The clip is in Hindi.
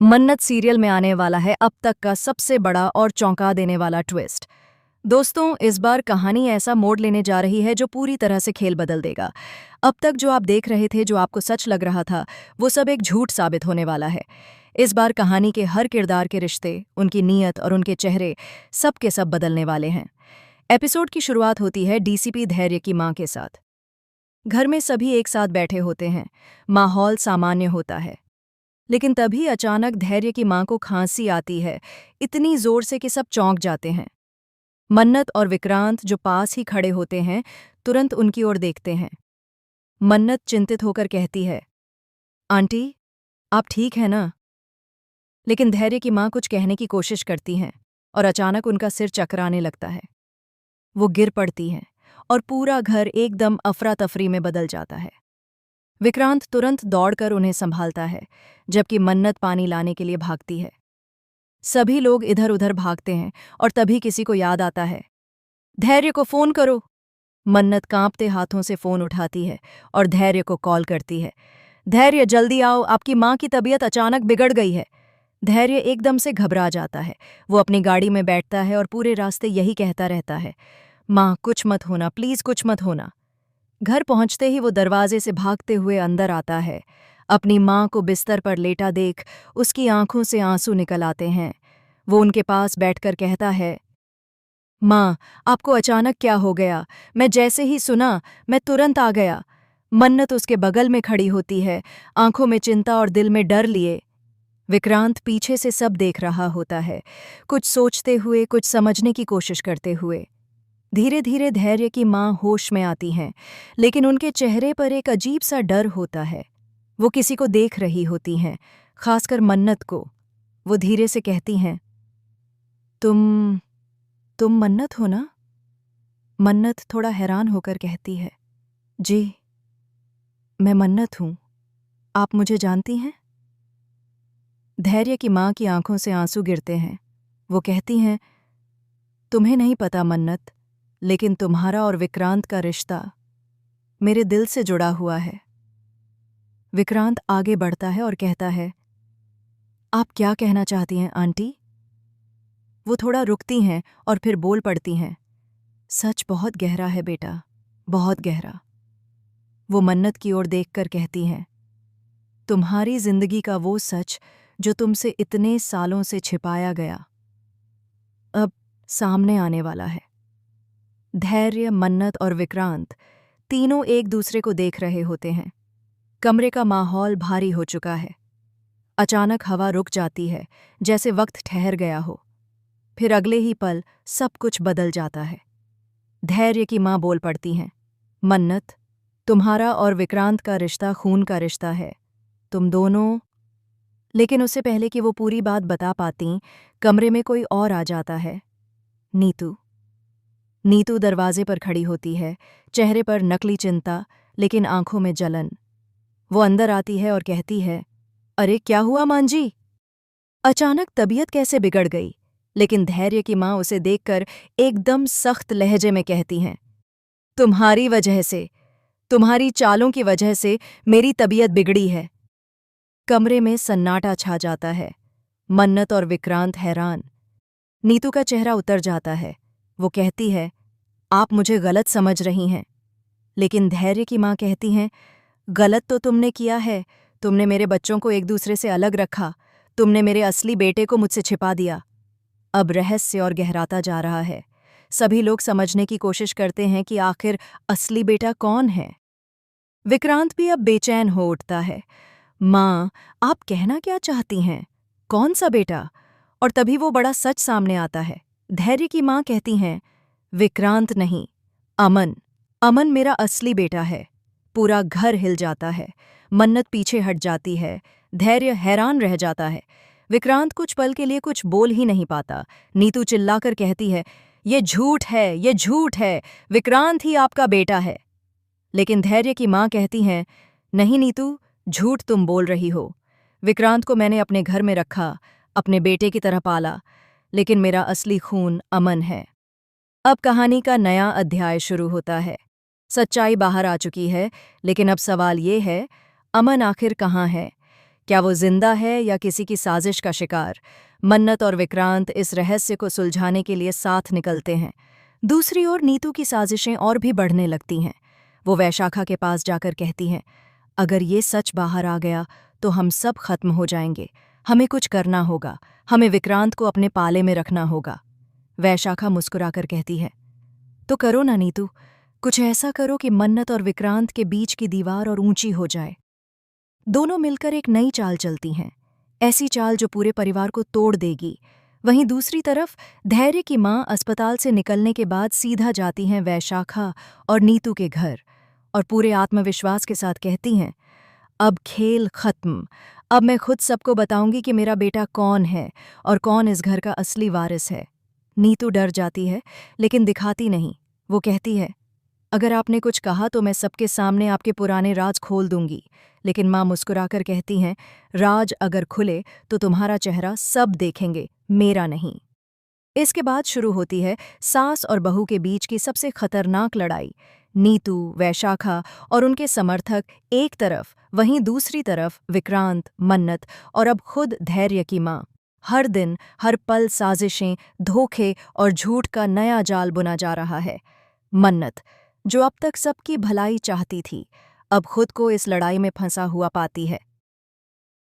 मन्नत सीरियल में आने वाला है अब तक का सबसे बड़ा और चौंका देने वाला ट्विस्ट। दोस्तों, इस बार कहानी ऐसा मोड़ लेने जा रही है जो पूरी तरह से खेल बदल देगा। अब तक जो आप देख रहे थे, जो आपको सच लग रहा था, वो सब एक झूठ साबित होने वाला है। इस बार कहानी के हर किरदार के रिश्ते, उनकी नीयत और उनके चेहरे सब के सब बदलने वाले हैं। एपिसोड की शुरुआत होती है डीसीपी धैर्य की मां के साथ। घर में सभी एक साथ बैठे होते हैं, माहौल सामान्य होता है। लेकिन तभी अचानक धैर्य की मां को खांसी आती है, इतनी जोर से कि सब चौंक जाते हैं। मन्नत और विक्रांत, जो पास ही खड़े होते हैं, तुरंत उनकी ओर देखते हैं। मन्नत चिंतित होकर कहती है, आंटी, आप ठीक हैं ना? लेकिन धैर्य की मां कुछ कहने की कोशिश करती हैं और अचानक उनका सिर चकराने लगता है। वो गिर पड़ती हैं और पूरा घर एकदम अफरा तफरी में बदल जाता है। विक्रांत तुरंत दौड़कर उन्हें संभालता है, जबकि मन्नत पानी लाने के लिए भागती है। सभी लोग इधर उधर भागते हैं और तभी किसी को याद आता है। धैर्य को फोन करो। मन्नत कांपते हाथों से फोन उठाती है और धैर्य को कॉल करती है। धैर्य, जल्दी आओ, आपकी मां की तबीयत अचानक बिगड़ गई है। धैर्य एकदम से घबरा जाता है। वो अपनी गाड़ी में बैठता है और पूरे रास्ते यही कहता रहता है, मां, कुछ मत होना, प्लीज कुछ मत होना। घर पहुंचते ही वो दरवाजे से भागते हुए अंदर आता है। अपनी मां को बिस्तर पर लेटा देख उसकी आंखों से आंसू निकल आते हैं। वो उनके पास बैठकर कहता है, मां, आपको अचानक क्या हो गया? मैं जैसे ही सुना, मैं तुरंत आ गया। मन्नत उसके बगल में खड़ी होती है, आंखों में चिंता और दिल में डर लिए। विक्रांत पीछे से सब देख रहा होता है, कुछ सोचते हुए, कुछ समझने की कोशिश करते हुए। धीरे धीरे धैर्य की मां होश में आती हैं, लेकिन उनके चेहरे पर एक अजीब सा डर होता है। वो किसी को देख रही होती हैं, खासकर मन्नत को। वो धीरे से कहती हैं, तुम मन्नत हो ना? मन्नत थोड़ा हैरान होकर कहती है, जी, मैं मन्नत हूं। आप मुझे जानती हैं? धैर्य की मां की आंखों से आंसू गिरते हैं। वो कहती हैं, तुम्हें नहीं पता मन्नत, लेकिन तुम्हारा और विक्रांत का रिश्ता मेरे दिल से जुड़ा हुआ है। विक्रांत आगे बढ़ता है और कहता है, आप क्या कहना चाहती हैं आंटी? वो थोड़ा रुकती हैं और फिर बोल पड़ती हैं, सच बहुत गहरा है बेटा, बहुत गहरा। वो मन्नत की ओर देखकर कहती हैं, तुम्हारी जिंदगी का वो सच जो तुमसे इतने सालों से छिपाया गया, अब सामने आने वाला है। धैर्य, मन्नत और विक्रांत तीनों एक दूसरे को देख रहे होते हैं। कमरे का माहौल भारी हो चुका है। अचानक हवा रुक जाती है, जैसे वक्त ठहर गया हो। फिर अगले ही पल सब कुछ बदल जाता है। धैर्य की मां बोल पड़ती हैं, मन्नत, तुम्हारा और विक्रांत का रिश्ता खून का रिश्ता है, तुम दोनों। लेकिन उससे पहले कि वो पूरी बात बता पाती, कमरे में कोई और आ जाता है। नीतू। नीतू दरवाजे पर खड़ी होती है, चेहरे पर नकली चिंता, लेकिन आंखों में जलन। वो अंदर आती है और कहती है, अरे क्या हुआ मांजी? अचानक तबीयत कैसे बिगड़ गई? लेकिन धैर्य की मां उसे देखकर एकदम सख्त लहजे में कहती हैं, तुम्हारी वजह से, तुम्हारी चालों की वजह से मेरी तबीयत बिगड़ी है। कमरे में सन्नाटा छा जाता है। मन्नत और विक्रांत हैरान। नीतू का चेहरा उतर जाता है। वो कहती है, आप मुझे गलत समझ रही हैं। लेकिन धैर्य की मां कहती हैं, गलत तो तुमने किया है, तुमने मेरे बच्चों को एक दूसरे से अलग रखा, तुमने मेरे असली बेटे को मुझसे छिपा दिया। अब रहस्य और गहराता जा रहा है। सभी लोग समझने की कोशिश करते हैं कि आखिर असली बेटा कौन है। विक्रांत भी अब बेचैन हो उठता है। मां, आप कहना क्या चाहती हैं? कौन सा बेटा? और तभी वो बड़ा सच सामने आता है। धैर्य की मां कहती हैं, विक्रांत नहीं, अमन। अमन मेरा असली बेटा है। पूरा घर हिल जाता है। मन्नत पीछे हट जाती है। धैर्य हैरान रह जाता है। विक्रांत कुछ पल के लिए कुछ बोल ही नहीं पाता। नीतू चिल्लाकर कहती है, ये झूठ है, ये झूठ है, विक्रांत ही आपका बेटा है। लेकिन धैर्य की मां कहती हैं, नहीं नीतू, झूठ तुम बोल रही हो। विक्रांत को मैंने अपने घर में रखा, अपने बेटे की तरह पाला, लेकिन मेरा असली खून अमन है। अब कहानी का नया अध्याय शुरू होता है। सच्चाई बाहर आ चुकी है, लेकिन अब सवाल ये है, अमन आखिर कहाँ है? क्या वो जिंदा है या किसी की साजिश का शिकार? मन्नत और विक्रांत इस रहस्य को सुलझाने के लिए साथ निकलते हैं। दूसरी ओर नीतू की साजिशें और भी बढ़ने लगती हैं। वो वैशाखा के पास जाकर कहती हैं, अगर ये सच बाहर आ गया तो हम सब खत्म हो जाएंगे। हमें कुछ करना होगा। हमें विक्रांत को अपने पाले में रखना होगा। वैशाखा मुस्कुराकर कहती है, तो करो ना नीतू, कुछ ऐसा करो कि मन्नत और विक्रांत के बीच की दीवार और ऊंची हो जाए। दोनों मिलकर एक नई चाल चलती हैं, ऐसी चाल जो पूरे परिवार को तोड़ देगी। वहीं दूसरी तरफ धैर्य की मां अस्पताल से निकलने के बाद सीधा जाती हैं वैशाखा और नीतू के घर और पूरे आत्मविश्वास के साथ कहती हैं, अब खेल खत्म। अब मैं खुद सबको बताऊंगी कि मेरा बेटा कौन है और कौन इस घर का असली वारिस है। नीतू डर जाती है लेकिन दिखाती नहीं। वो कहती है, अगर आपने कुछ कहा तो मैं सबके सामने आपके पुराने राज खोल दूंगी। लेकिन माँ मुस्कुराकर कहती हैं, राज अगर खुले तो तुम्हारा चेहरा सब देखेंगे, मेरा नहीं। इसके बाद शुरू होती है सास और बहू के बीच की सबसे खतरनाक लड़ाई। नीतू, वैशाखा और उनके समर्थक एक तरफ, वहीं दूसरी तरफ विक्रांत, मन्नत और अब खुद धैर्य की माँ। हर दिन, हर पल साजिशें, धोखे और झूठ का नया जाल बुना जा रहा है। मन्नत, जो अब तक सबकी भलाई चाहती थी, अब खुद को इस लड़ाई में फंसा हुआ पाती है।